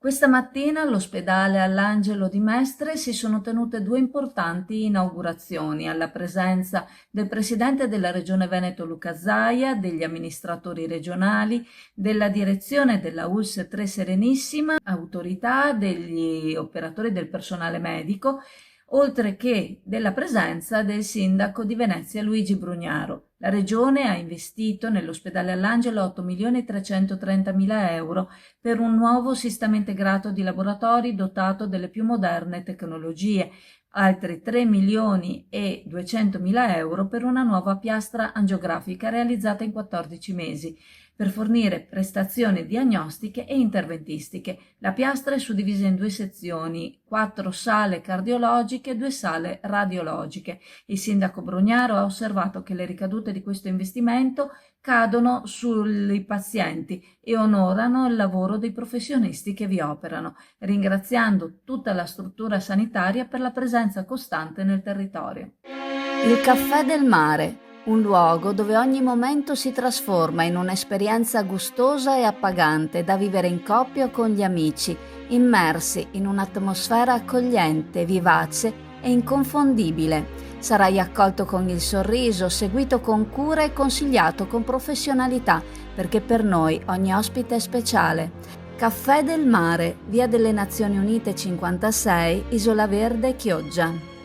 Questa mattina all'ospedale All'Angelo di Mestre si sono tenute due importanti inaugurazioni alla presenza del presidente della Regione Veneto Luca Zaia, degli amministratori regionali, della direzione della ULSS 3 Serenissima, autorità, degli operatori del personale medico, oltre che della presenza del sindaco di Venezia Luigi Brugnaro. La Regione ha investito nell'ospedale All'Angelo 8.330.000 euro per un nuovo sistema integrato di laboratori dotato delle più moderne tecnologie, altri 3.200.000 euro per una nuova piastra angiografica realizzata in 14 mesi, per fornire prestazioni diagnostiche e interventistiche. La piastra è suddivisa in due sezioni, 4 sale cardiologiche e 2 sale radiologiche. Il sindaco Brugnaro ha osservato che le ricadute di questo investimento cadono sui pazienti e onorano il lavoro dei professionisti che vi operano, ringraziando tutta la struttura sanitaria per la presenza costante nel territorio. Il Caffè del Mare, un luogo dove ogni momento si trasforma in un'esperienza gustosa e appagante da vivere in coppia o con gli amici, immersi in un'atmosfera accogliente, vivace e inconfondibile. Sarai accolto con il sorriso, seguito con cura e consigliato con professionalità, perché per noi ogni ospite è speciale. Caffè del Mare, Via delle Nazioni Unite 56, Isola Verde, Chioggia.